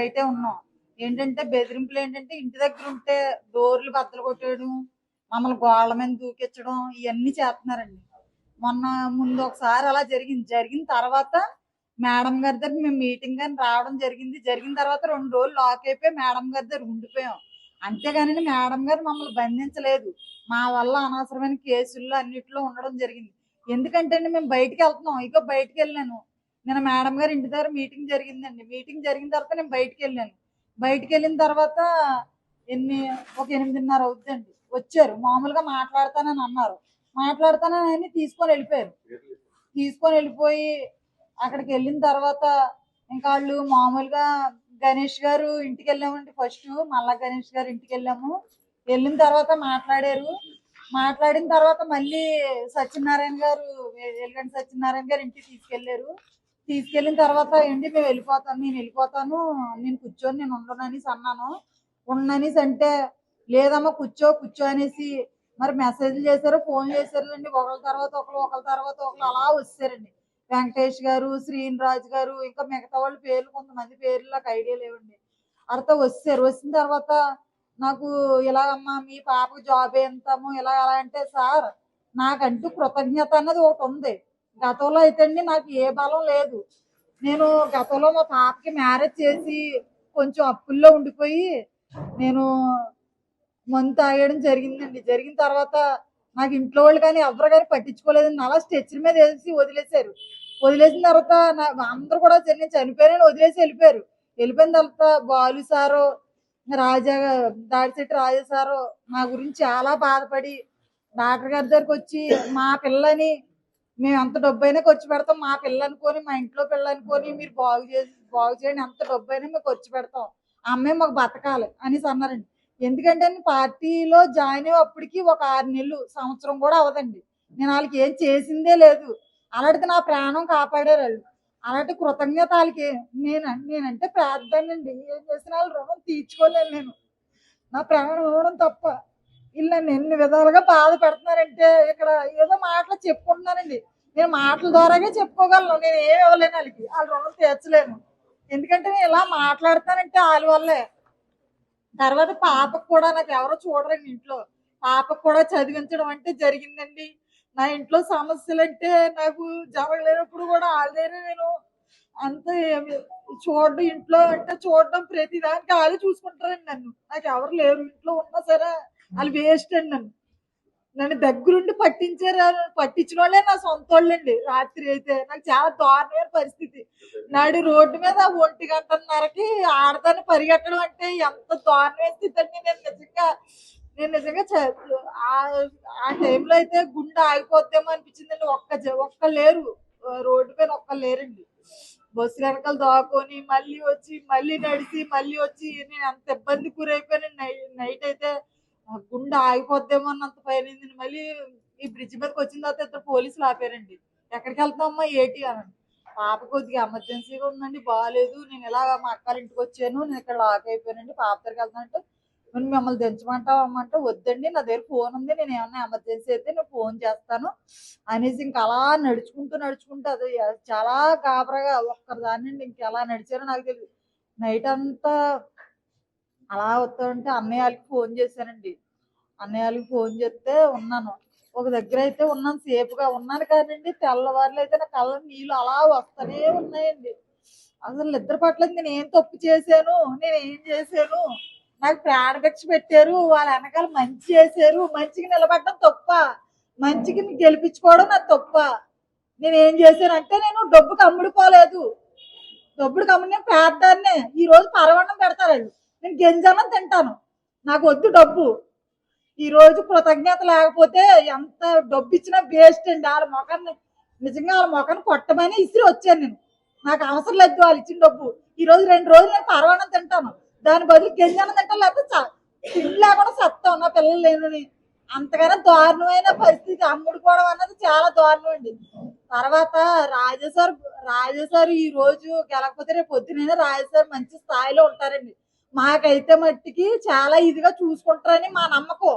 బయటే ఉన్నాం. ఏంటంటే బెదిరింపులు ఏంటంటే ఇంటి దగ్గర ఉంటే డోర్లు బద్దలు కొట్టేయడం, మమ్మల్ని గోళ్ళ మీద దూకించడం ఇవన్నీ చేస్తున్నారండి. మొన్న ముందు ఒకసారి అలా జరిగింది. జరిగిన తర్వాత మేడం గారి దగ్గర మేము మీటింగ్ అని రావడం జరిగింది. జరిగిన తర్వాత 2 రోజులు లాక్ అయిపోయి మేడం గారి దగ్గర ఉండిపోయాం. అంతేగాని మేడం గారు మమ్మల్ని బంధించలేదు. మా వల్ల అనవసరమైన కేసుల్లో అన్నిట్లో ఉండడం జరిగింది. ఎందుకంటే అండి మేము బయటికి వెళ్తున్నాం. ఇక బయటికి వెళ్ళాను. నేను మేడం గారి ఇంటి దగ్గర మీటింగ్ జరిగిందండి. మీటింగ్ జరిగిన తర్వాత నేను బయటికి వెళ్ళాను. బయటికి వెళ్ళిన తర్వాత ఒక 8:30 అవుతుందండి. వచ్చారు. మామూలుగా మాట్లాడతానని అన్నారు. మాట్లాడతానని తీసుకొని వెళ్ళిపోయారు. తీసుకొని వెళ్ళిపోయి అక్కడికి వెళ్ళిన తర్వాత ఇంకా వాళ్ళు మామూలుగా గణేష్ గారు ఇంటికి వెళ్ళామండి. ఫస్ట్ మళ్ళా గణేష్ గారు ఇంటికి వెళ్ళాము. వెళ్ళిన తర్వాత మాట్లాడారు. మాట్లాడిన తర్వాత మళ్ళీ సత్యనారాయణ గారు ఎలుగంటి సత్యనారాయణ గారు ఇంటికి తీసుకెళ్లారు. తీసుకెళ్ళిన తర్వాత ఏంటి నేను వెళ్ళిపోతాను నేను కూర్చొని నేను ఉండననేసి అన్నాను. ఉండననేసి అంటే లేదమ్మా కూర్చో అనేసి మరి మెసేజ్లు చేశారు, ఫోన్ చేశారులేండి. ఒకళ్ళ తర్వాత ఒకళ్ళు అలా వచ్చారండి. వెంకటేష్ గారు, శ్రీనిరాజు గారు, ఇంకా మిగతా వాళ్ళ పేర్లు కొంతమంది పేర్లు నాకు ఐడియా లేవండి. అర్థ వచ్చారు. వచ్చిన తర్వాత నాకు ఇలాగమ్మా మీ పాపకు జాబ్ ఎంతము ఇలా అంటే సార్ నాకంటూ కృతజ్ఞత అన్నది ఒకటి ఉంది. గతంలో అయితే అండి నాకు ఏ బలం లేదు. నేను గతంలో మా పాపకి మ్యారేజ్ చేసి కొంచెం అప్పుల్లో ఉండిపోయి నేను మందు తాగేయడం జరిగిందండి. జరిగిన తర్వాత నాకు ఇంట్లో వాళ్ళు కానీ ఎవరు కానీ పట్టించుకోలేదండి. అలా స్టెచ్ల మీద వేసి వదిలేశారు. వదిలేసిన తర్వాత అందరూ కూడా నేను చనిపోయానని వదిలేసి వెళ్ళిపోయారు. వెళ్ళిపోయిన తర్వాత బాలు సారు, దాడిశెట్టి రాజా సారు మా గురించి చాలా బాధపడి డాక్టర్ గారి దగ్గరికి వచ్చి మా పిల్లని మేము ఎంత డబ్బు అయినా ఖర్చు పెడతాం, మా పిల్ల అనుకొని మా ఇంట్లో పిల్ల అనుకొని మీరు బాగు చేయండి, ఎంత డబ్బు అయినా మేము ఖర్చు పెడతాం, అమ్మాయి మాకు బతకాలి అనేసి అన్నారండి. ఎందుకంటే పార్టీలో జాయిన్ అయ్యేప్పటికి ఒక 6 నెలలు సంవత్సరం కూడా అవదండి. నేను వాళ్ళకి ఏం చేసిందే లేదు. అలాంటిది నా ప్రాణం కాపాడారు వాళ్ళు. అలాంటి కృతజ్ఞత వాళ్ళకి నేనంటే ప్రార్థనండి. ఏం చేసిన వాళ్ళు రుణం తీర్చుకోలేను నేను. నా ప్రాణం ఇవ్వడం తప్ప వీళ్ళు నన్ను ఎన్ని విధాలుగా బాధ పెడుతున్నారంటే ఇక్కడ ఏదో మాటలు చెప్పుకుంటున్నానండి. నేను మాటల ద్వారాగే చెప్పుకోగలను. నేను ఏమి ఇవ్వలేను వాళ్ళకి. వాళ్ళ రుణం తీర్చలేను. ఎందుకంటే నేను ఇలా మాట్లాడతానంటే వాళ్ళ వల్లే. తర్వాత పాపకు కూడా నాకు ఎవరో చూడరండి ఇంట్లో. పాపకు కూడా చదివించడం అంటే జరిగిందండి. నా ఇంట్లో సమస్యలు అంటే నాకు జరగలేనప్పుడు కూడా వాళ్ళనే నేను అంత చూడడం, ఇంట్లో అంటే చూడడం ప్రతిదానికి వాళ్ళు చూసుకుంటారండి నన్ను. నాకు ఎవరు లేరు. ఇంట్లో ఉన్నా సరే వాళ్ళు వేస్ట్ అండి. నన్ను దగ్గరుండి పట్టించిన వాళ్ళే నా సొంత వాళ్ళండి. రాత్రి అయితే నాకు చాలా దారుణమైన పరిస్థితి. నాడు రోడ్డు మీద 1:30కి ఆడదాన్ని పరిగెట్టడం అంటే ఎంత దారుణమైన స్థితి అండి. నేను నిజంగా ఆ టైంలో అయితే గుండె ఆగిపోద్దేమో అనిపించిందండి. ఒక్క లేరు రోడ్డు మీద, ఒక్క లేరండి. బస్సు వెనకాల దాక్కొని మళ్ళీ నడిచి మళ్ళీ వచ్చి నేను అంత ఇబ్బంది గురైపోయాను. నైట్ అయితే గుండె ఆగిపోద్దేమో అన్నంత పైన. మళ్ళీ ఈ బ్రిడ్జ్ మీదకి వచ్చిన తర్వాత 2 పోలీసులు ఆపారండి. ఎక్కడికి వెళ్తామమ్మా ఏంటి అని. పాప కొద్దిగా ఎమర్జెన్సీగా ఉందండి, బాగాలేదు, నేను ఇలా మా అక్కల ఇంటికి వచ్చాను, నేను ఇక్కడ లాక్ అయిపోయానండి, పాప దగ్గరికి వెళ్తానంటే మిమ్మల్ని దించమంటావు అమ్మంటే వద్దండి నా దగ్గర ఫోన్ ఉంది, నేను ఏమన్నా ఎమర్జెన్సీ అయితే నేను ఫోన్ చేస్తాను అనేసి ఇంకా అలా నడుచుకుంటూ అది చాలా గాబరగా ఒక్కదాన్ని ఇంకెలా నడిచారో నాకు తెలియదు. నైట్ అంతా అలా వస్తా ఉంటే అన్నయ్య వాళ్ళకి ఫోన్ చేశానండి. అన్నయ్య వాళ్ళకి ఫోన్ చేస్తే ఉన్నాను. ఒక దగ్గర అయితే ఉన్నాను, సేఫ్గా ఉన్నాను. కానండి తెల్లవారులు అయితే నా కళ్ళ నీళ్ళు అలా వస్తూనే ఉన్నాయండి. అసలు నిద్ర పట్టలేదు. నేను ఏం తప్పు చేశాను, నేను ఏం చేశాను, నాకు ప్రాణభిక్ష పెట్టారు, వాళ్ళ వెనకాల మంచి చేశారు, మంచికి నిలబడడం తప్ప, మంచికి గెలిపించుకోవడం నాకు తప్ప, నేను ఏం చేశాను అంటే నేను డబ్బుకి అమ్ముడుకోలేదు. డబ్బుకి అమ్ముడు పేదదాన్నే. ఈ రోజు పరవన్నం పెడతారు, నేను గింజనం తింటాను, నాకు వద్దు డబ్బు. ఈ రోజు కృతజ్ఞత లేకపోతే ఎంత డబ్బు ఇచ్చినా వేస్ట్ అండి. వాళ్ళ మొఖాన్ని నిజంగా వాళ్ళ మొఖాన్ని కొట్టమని ఇసిరి వచ్చాను నేను. నాకు అవసరం లేదు వాళ్ళు ఇచ్చిన డబ్బు. ఈ రోజు 2 రోజులు నేను పరవాణం తింటాను, దాని బదులు గింజనం తింటాను, లేకపోతే తిండి లేకుండా సత్తాం నా పిల్లలు లేని. అంతగానో దారుణమైన పరిస్థితి. అమ్ముడుకోవడం అన్నది చాలా దారుణం అండి. తర్వాత రాజాసారు ఈ రోజు గెలకపోతే రేపు పొద్దునైనా రాజాసారు మంచి స్థాయిలో ఉంటారండి. మాకైతే మట్టికి చాలా ఇదిగా చూసుకుంటారని మా నమ్మకం.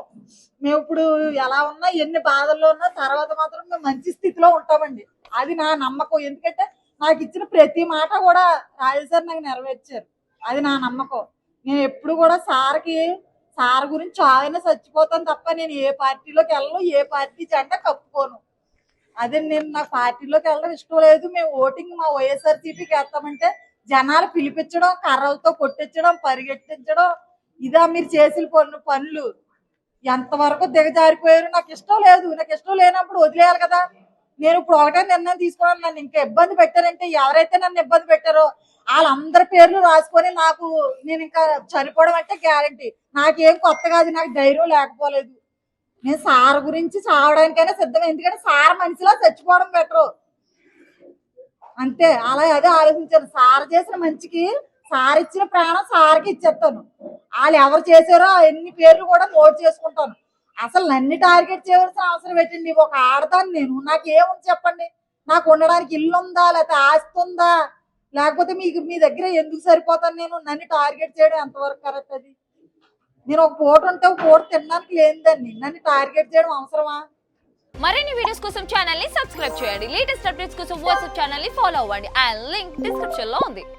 మేము ఇప్పుడు ఎలా ఉన్నా, ఎన్ని బాధల్లో ఉన్నా తర్వాత మాత్రం మేము మంచి స్థితిలో ఉంటామండి. అది నా నమ్మకం. ఎందుకంటే నాకు ఇచ్చిన ప్రతి మాట కూడా రాజాసారు నాకు నెరవేర్చారు. అది నా నమ్మకం. నేను ఎప్పుడు కూడా సార్ గురించి ఆయన చచ్చిపోతాను తప్ప నేను ఏ పార్టీలోకి వెళ్ళను, ఏ పార్టీ జెండా కప్పుకోను. అదే నేను నా పార్టీలోకి వెళ్ళడం ఇష్టం లేదు. మేము ఓటింగ్ మా వైఎస్ఆర్సీపీకి వేస్తామంటే జనాలు పిలిపించడం, కర్రలతో కొట్టించడం, పరిగెట్టించడం, ఇదా మీరు చేసిన పనులు. ఎంతవరకు దిగజారిపోయారు. నాకు ఇష్టం లేదు. నాకు ఇష్టం లేనప్పుడు వదిలేయాలి కదా. నేను ఇప్పుడు ఒకటే నిర్ణయం తీసుకున్నాను. నన్ను ఇంకా ఇబ్బంది పెట్టారంటే ఎవరైతే నన్ను ఇబ్బంది పెట్టారో వాళ్ళందరి పేర్లు రాసుకొని నేను ఇంకా చనిపోవడం అంటే గ్యారంటీ. నాకేం కొత్త కాదు. నాకు ధైర్యం లేకపోలేదు. నేను సార్ గురించి చావడానికైనా సిద్ధమే. ఎందుకంటే సార్ మనిషిలా చచ్చిపోవడం బెటరు. అంతే. అదే ఆలోచించాను. సార్ చేసిన మంచికి సార్ ఇచ్చిన ప్రాణం సార్కి ఇచ్చేస్తాను. వాళ్ళు ఎవరు చేశారో ఎన్ని పేర్లు కూడా నోట్ చేసుకుంటాను. అసలు నన్ను టార్గెట్ చేయవలసిన అవసరం పెట్టండి. ఒక ఆడదాన్ని నేను. నాకేముంది చెప్పండి? నాకు ఉండడానికి ఇల్లు ఉందా, లేకపోతే ఆస్తి ఉందా, లేకపోతే మీ దగ్గర ఎందుకు సరిపోతాను నేను? నన్ను టార్గెట్ చేయడం ఎంతవరకు కరెక్ట్? అది నేను ఒక పూట ఉంటే ఒక పూట తినడానికి లేనిదాన్ని నన్ను టార్గెట్ చేయడం అవసరమా? మరిన్ని వీడియోస్ కోసం ఛానల్ ని సబ్స్క్రైబ్ చేయండి. లేటెస్ట్ అప్డేట్స్ కోసం వాట్సాప్ ఛానల్ ని ఫాలో అవ్వండి. ఆ లింక్ డిస్క్రిప్షన్ లో ఉంది.